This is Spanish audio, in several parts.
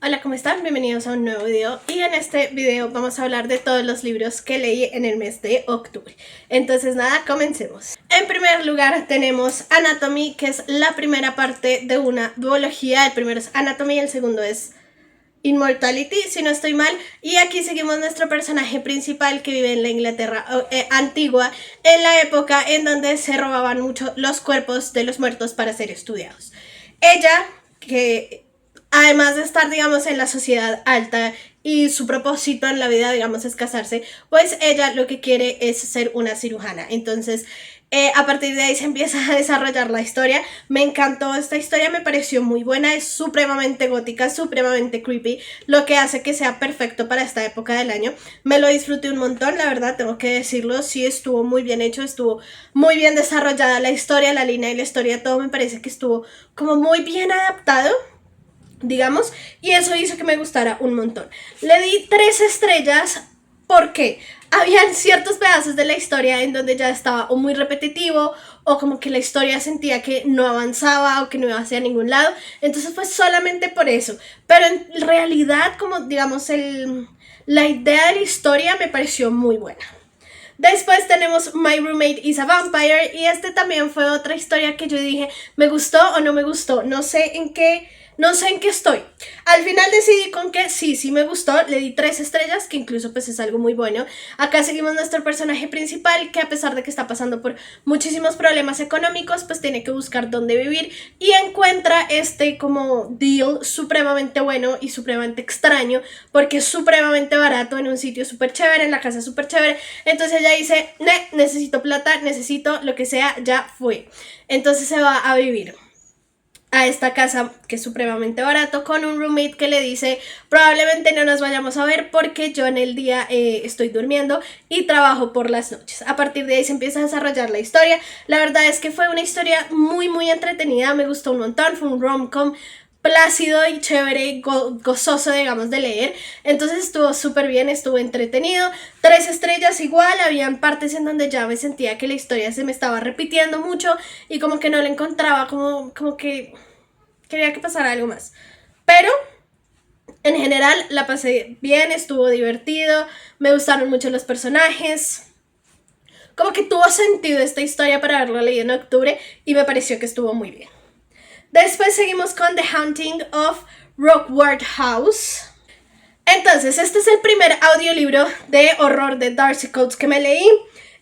Hola, ¿cómo están? Bienvenidos a un nuevo video y en este video vamos a hablar de todos los libros que leí en el mes de octubre. Entonces nada, comencemos. En primer lugar tenemos Anatomy, que es la primera parte de una duología. El primero es Anatomy y el segundo es Immortality, si no estoy mal. Y aquí seguimos nuestro personaje principal que vive en la Inglaterra antigua, en la época en donde se robaban mucho los cuerpos de los muertos para ser estudiados. Ella, que además de estar, digamos, en la sociedad alta y su propósito en la vida, digamos, es casarse, pues ella lo que quiere es ser una cirujana. Entonces, a partir de ahí se empieza a desarrollar la historia. Me encantó esta historia, me pareció muy buena, es supremamente gótica, supremamente creepy, lo que hace que sea perfecto para esta época del año. Me lo disfruté un montón, la verdad, tengo que decirlo, sí estuvo muy bien hecho, estuvo muy bien desarrollada la historia, la línea y la historia, todo me parece que estuvo como muy bien adaptado, digamos, y eso hizo que me gustara un montón. Le di 3 estrellas porque habían ciertos pedazos de la historia en donde ya estaba o muy repetitivo o como que la historia sentía que no avanzaba o que no iba hacia ningún lado, entonces fue solamente por eso, pero en realidad, como digamos, la idea de la historia me pareció muy buena. Después tenemos My Roommate is a Vampire y este también fue otra historia que yo dije, ¿me gustó o no me gustó? No sé en qué estoy. Al final decidí con que sí me gustó, le di 3 estrellas, que incluso pues es algo muy bueno. Acá seguimos nuestro personaje principal, que a pesar de que está pasando por muchísimos problemas económicos, pues tiene que buscar dónde vivir y encuentra este como deal supremamente bueno y supremamente extraño, porque es supremamente barato en un sitio súper chévere, en la casa súper chévere. Entonces ella dice, necesito plata, necesito lo que sea, ya fue. Entonces se va a vivir a esta casa que es supremamente barato, con un roommate que le dice, probablemente no nos vayamos a ver porque yo en el día estoy durmiendo y trabajo por las noches. A partir de ahí se empieza a desarrollar la historia. La verdad es que fue una historia muy entretenida, me gustó un montón, fue un rom-com plácido y chévere, gozoso, digamos, de leer. Entonces estuvo súper bien, estuvo entretenido. 3 estrellas igual, habían partes en donde ya me sentía que la historia se me estaba repitiendo mucho y como que no la encontraba, como que quería que pasara algo más. Pero en general la pasé bien, estuvo divertido, me gustaron mucho los personajes. Como que tuvo sentido esta historia para haberla leído en octubre y me pareció que estuvo muy bien. Después seguimos con The Haunting of Rockwood House. Entonces, este es el primer audiolibro de horror de Darcy Coates que me leí.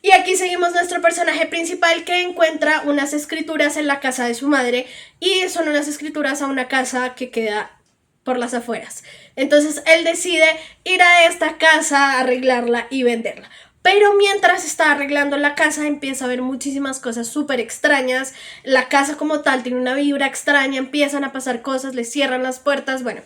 Y aquí seguimos nuestro personaje principal que encuentra unas escrituras en la casa de su madre. Y son unas escrituras a una casa que queda por las afueras. Entonces él decide ir a esta casa, arreglarla y venderla. Pero mientras está arreglando la casa empieza a ver muchísimas cosas súper extrañas. La casa como tal tiene una vibra extraña, empiezan a pasar cosas, le cierran las puertas, bueno,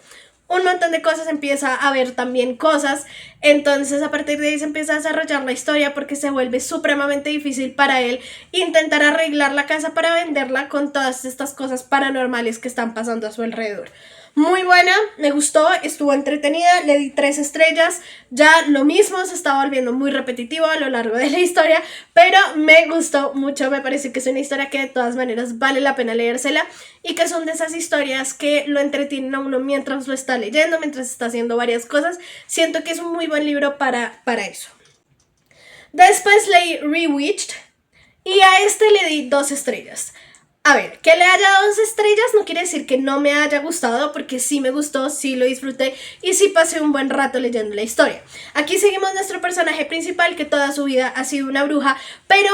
un montón de cosas, empieza a ver también cosas. Entonces a partir de ahí se empieza a desarrollar la historia porque se vuelve supremamente difícil para él intentar arreglar la casa para venderla con todas estas cosas paranormales que están pasando a su alrededor. Muy buena, me gustó, estuvo entretenida, le di 3 estrellas, ya lo mismo se está volviendo muy repetitivo a lo largo de la historia, pero me gustó mucho, me parece que es una historia que de todas maneras vale la pena leérsela y que son de esas historias que lo entretienen a uno mientras lo está leyendo, mientras está haciendo varias cosas. Siento que es un muy buen libro para eso. Después leí Rewitched y a este le di 2 estrellas. A ver, que le haya 2 estrellas no quiere decir que no me haya gustado, porque sí me gustó, sí lo disfruté y sí pasé un buen rato leyendo la historia. Aquí seguimos nuestro personaje principal que toda su vida ha sido una bruja, pero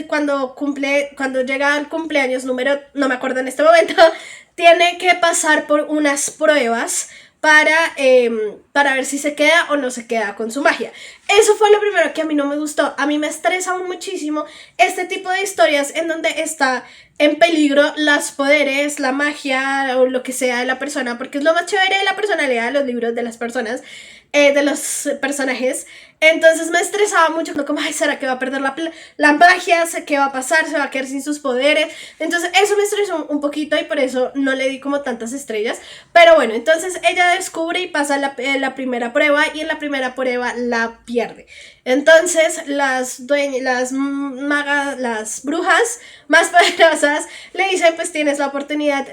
cuando llega al cumpleaños número, no me acuerdo en este momento, tiene que pasar por unas pruebas para ver si se queda o no se queda con su magia. Eso fue lo primero que a mí no me gustó. A mí me estresa muchísimo este tipo de historias en donde está en peligro los poderes, la magia o lo que sea de la persona, porque es lo más chévere de la personalidad de los libros, de las personas, de los personajes. Entonces me estresaba mucho, como, ay, ¿será que va a perder la magia? ¿Qué va a pasar? ¿Se va a quedar sin sus poderes? Entonces eso me estresó un poquito y por eso no le di como tantas estrellas. Pero bueno, entonces ella descubre y pasa la primera prueba y en la primera prueba la pierde. Entonces las magas, las brujas más poderosas le dicen, pues tienes la oportunidad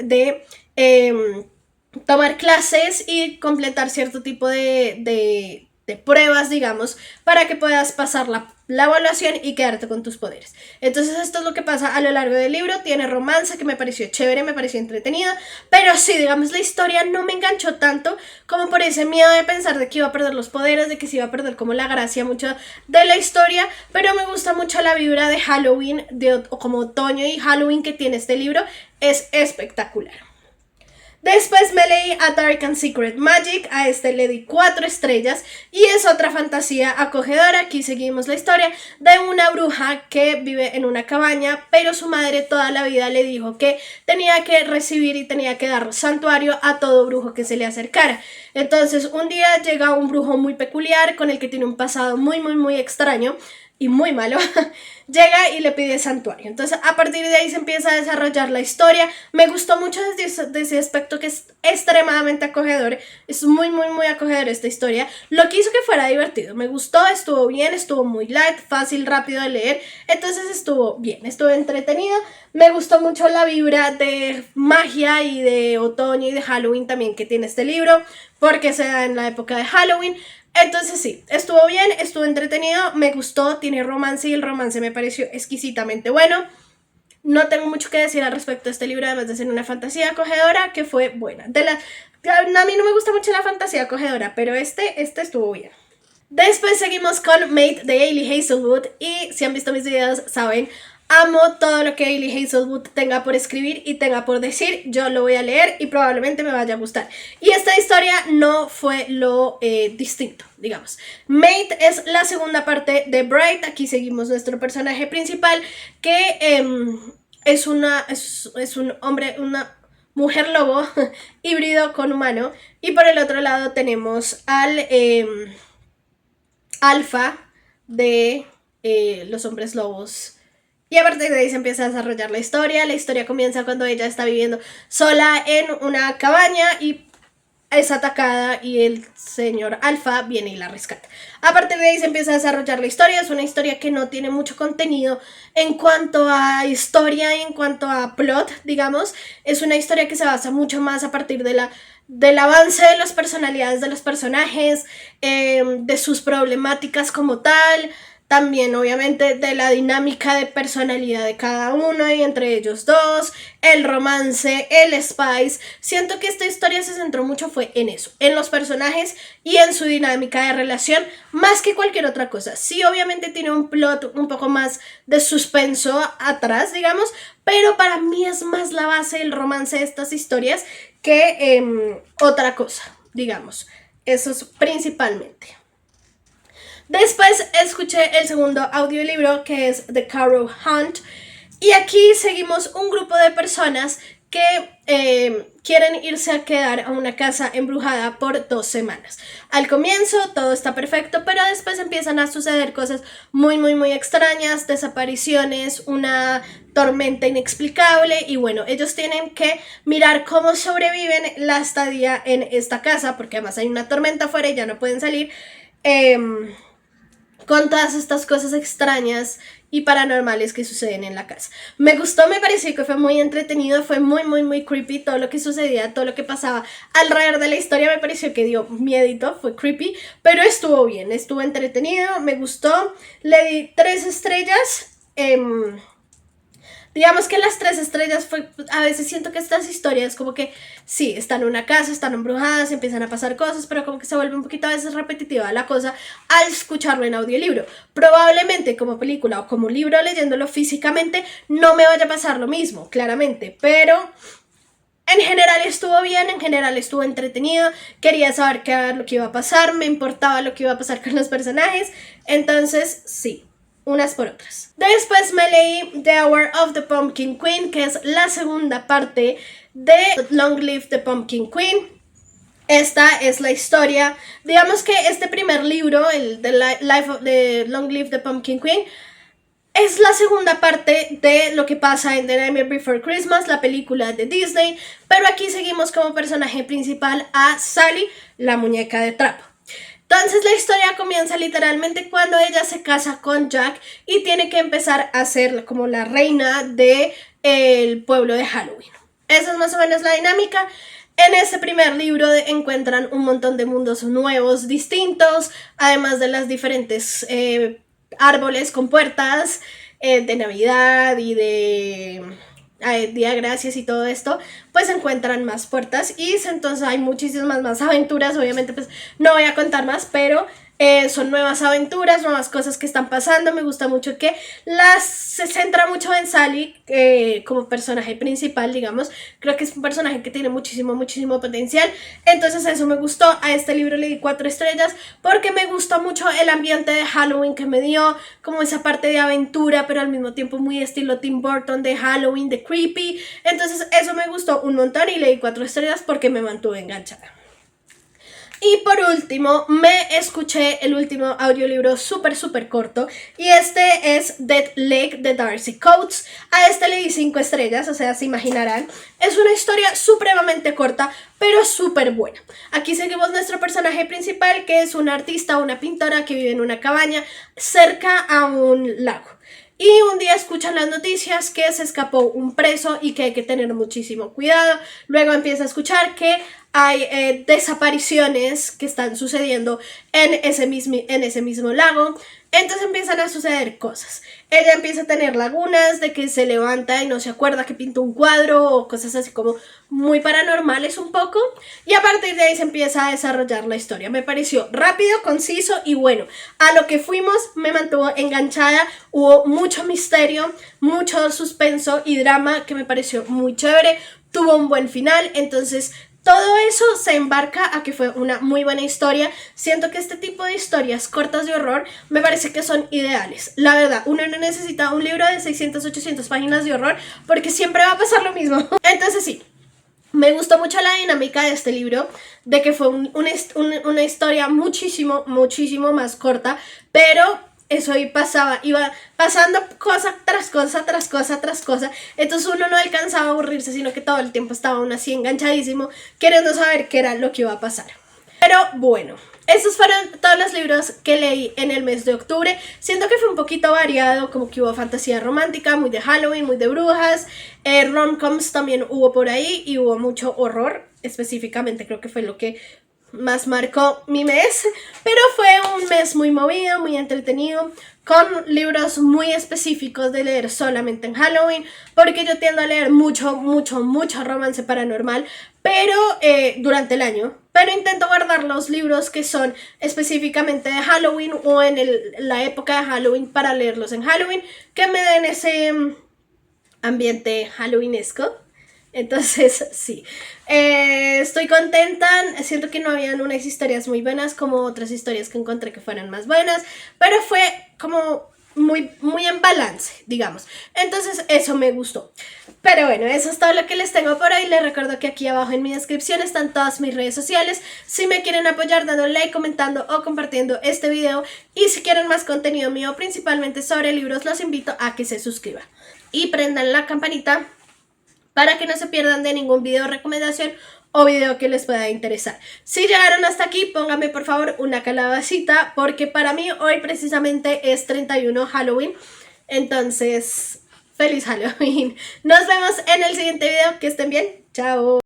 tomar clases y completar cierto tipo de pruebas, digamos, para que puedas pasar la evaluación y quedarte con tus poderes. Entonces esto es lo que pasa a lo largo del libro. Tiene romance, que me pareció chévere, me pareció entretenida, pero sí, digamos, la historia no me enganchó tanto como por ese miedo de pensar de que iba a perder los poderes, de que se iba a perder como la gracia mucho de la historia, pero me gusta mucho la vibra de Halloween, como otoño y Halloween que tiene este libro, es espectacular. Después me leí A Dark and Secret Magic, a este le di 4 estrellas y es otra fantasía acogedora. Aquí seguimos la historia de una bruja que vive en una cabaña, pero su madre toda la vida le dijo que tenía que recibir y tenía que dar santuario a todo brujo que se le acercara. Entonces un día llega un brujo muy peculiar con el que tiene un pasado muy extraño y muy malo, llega y le pide santuario. Entonces a partir de ahí se empieza a desarrollar la historia. Me gustó mucho desde ese aspecto que es extremadamente acogedor. Es muy acogedor esta historia, lo que hizo que fuera divertido. Me gustó, estuvo bien, estuvo muy light, fácil, rápido de leer. Entonces estuvo bien, estuvo entretenido. Me gustó mucho la vibra de magia y de otoño y de Halloween también que tiene este libro, porque se da en la época de Halloween. Entonces sí, estuvo bien, estuvo entretenido, me gustó, tiene romance y el romance me pareció exquisitamente bueno. No tengo mucho que decir al respecto de este libro, además de ser una fantasía acogedora que fue buena. A mí no me gusta mucho la fantasía acogedora, pero este estuvo bien. Después seguimos con Mate de Hailey Hazelwood y si han visto mis videos saben, amo todo lo que Hailey Hazelwood tenga por escribir y tenga por decir. Yo lo voy a leer y probablemente me vaya a gustar. Y esta historia no fue lo distinto, digamos. Mate es la segunda parte de Bright. Aquí seguimos nuestro personaje principal que es un hombre, una mujer lobo híbrido con humano. Y por el otro lado tenemos al alfa de los hombres lobos. Y a partir de ahí se empieza a desarrollar la historia. La historia comienza cuando ella está viviendo sola en una cabaña y es atacada y el señor Alfa viene y la rescata. A partir de ahí se empieza a desarrollar la historia. Es una historia que no tiene mucho contenido en cuanto a historia y en cuanto a plot, digamos. Es una historia que se basa mucho más a partir del avance de las personalidades de los personajes, de sus problemáticas como tal. También obviamente de la dinámica de personalidad de cada uno y entre ellos dos, el romance, el spice. Siento que esta historia se centró mucho fue en eso, en los personajes y en su dinámica de relación, más que cualquier otra cosa. Sí, obviamente tiene un plot un poco más de suspenso atrás, digamos, pero para mí es más la base del romance de estas historias que otra cosa, digamos. Eso es principalmente. Después escuché el segundo audiolibro que es The Carrow Hunt y aquí seguimos un grupo de personas que quieren irse a quedar a una casa embrujada por 2 semanas. Al comienzo todo está perfecto, pero después empiezan a suceder cosas muy extrañas, desapariciones, una tormenta inexplicable y bueno, ellos tienen que mirar cómo sobreviven la estadía en esta casa porque además hay una tormenta afuera y ya no pueden salir. Con todas estas cosas extrañas y paranormales que suceden en la casa. Me gustó, me pareció que fue muy entretenido, fue muy creepy todo lo que sucedía, todo lo que pasaba alrededor de la historia. Me pareció que dio miedito, fue creepy, pero estuvo bien, estuvo entretenido, me gustó. Le di 3 estrellas. Digamos que las 3 estrellas fue, a veces siento que estas historias como que sí, están en una casa, están embrujadas, empiezan a pasar cosas, pero como que se vuelve un poquito a veces repetitiva la cosa al escucharlo en audiolibro. Probablemente como película o como libro leyéndolo físicamente no me vaya a pasar lo mismo, claramente, pero en general estuvo bien, en general estuvo entretenido, quería saber qué era lo que iba a pasar, me importaba lo que iba a pasar con los personajes, entonces sí. Unas por otras. Después me leí The Hour of the Pumpkin Queen, que es la segunda parte de Long Live the Pumpkin Queen. Esta es la historia, digamos que este primer libro, el de Life of the Long Live the Pumpkin Queen, es la segunda parte de lo que pasa en The Nightmare Before Christmas, la película de Disney, pero aquí seguimos como personaje principal a Sally, la muñeca de trapo. Entonces la historia comienza literalmente cuando ella se casa con Jack y tiene que empezar a ser como la reina del pueblo de Halloween. Esa es más o menos la dinámica. En ese primer libro encuentran un montón de mundos nuevos, distintos, además de las diferentes árboles con puertas de Navidad y de Día de Gracias y todo esto, pues encuentran más puertas y entonces hay muchísimas más aventuras. Obviamente pues no voy a contar más, pero son nuevas aventuras, nuevas cosas que están pasando. Me gusta mucho que se centra mucho en Sally como personaje principal, digamos. Creo que es un personaje que tiene muchísimo potencial. Entonces eso me gustó. A este libro le di 4 estrellas porque me gustó mucho el ambiente de Halloween que me dio, como esa parte de aventura, pero al mismo tiempo muy estilo Tim Burton de Halloween, de creepy. Entonces eso me gustó un montón y le di 4 estrellas porque me mantuve enganchada. Y por último, me escuché el último audiolibro súper corto, y este es Dead Lake de Darcy Coates. A este le di 5 estrellas, o sea, se imaginarán. Es una historia supremamente corta, pero súper buena. Aquí seguimos nuestro personaje principal, que es una artista, una pintora que vive en una cabaña cerca a un lago. Y un día escuchan las noticias que se escapó un preso y que hay que tener muchísimo cuidado. Luego empieza a escuchar que hay desapariciones que están sucediendo en ese mismo lago. Entonces empiezan a suceder cosas. Ella empieza a tener lagunas de que se levanta y no se acuerda que pintó un cuadro o cosas así como muy paranormales un poco. Y a partir de ahí se empieza a desarrollar la historia. Me pareció rápido, conciso y bueno. A lo que fuimos me mantuvo enganchada. Hubo mucho misterio, mucho suspenso y drama que me pareció muy chévere. Tuvo un buen final, entonces todo eso se embarca a que fue una muy buena historia. Siento que este tipo de historias cortas de horror me parece que son ideales. La verdad, uno no necesita un libro de 600, 800 páginas de horror porque siempre va a pasar lo mismo. Entonces sí, me gustó mucho la dinámica de este libro, de que fue una historia muchísimo más corta, pero eso iba pasando cosa tras cosa, entonces uno no alcanzaba a aburrirse, sino que todo el tiempo estaba uno así enganchadísimo, queriendo saber qué era lo que iba a pasar. Pero bueno, estos fueron todos los libros que leí en el mes de octubre. Siento que fue un poquito variado, como que hubo fantasía romántica, muy de Halloween, muy de brujas, rom-coms también hubo por ahí y hubo mucho horror, específicamente creo que fue lo que más marcó mi mes, pero fue un mes muy movido, muy entretenido, con libros muy específicos de leer solamente en Halloween, porque yo tiendo a leer mucho romance paranormal, pero durante el año, pero intento guardar los libros que son específicamente de Halloween o en la época de Halloween para leerlos en Halloween, que me den ese ambiente halloweenesco. Entonces, sí, estoy contenta. Siento que no habían unas historias muy buenas como otras historias que encontré que fueran más buenas, pero fue como muy en balance, digamos. Entonces, eso me gustó. Pero bueno, eso es todo lo que les tengo por hoy. Les recuerdo que aquí abajo en mi descripción están todas mis redes sociales. Si me quieren apoyar dando like, comentando o compartiendo este video. Y si quieren más contenido mío, principalmente sobre libros, los invito a que se suscriban. Y prendan la campanita para que no se pierdan de ningún video de recomendación o video que les pueda interesar. Si llegaron hasta aquí, pónganme por favor una calabacita, porque para mí hoy precisamente es 31 Halloween. Entonces, ¡feliz Halloween! Nos vemos en el siguiente video. Que estén bien. ¡Chao!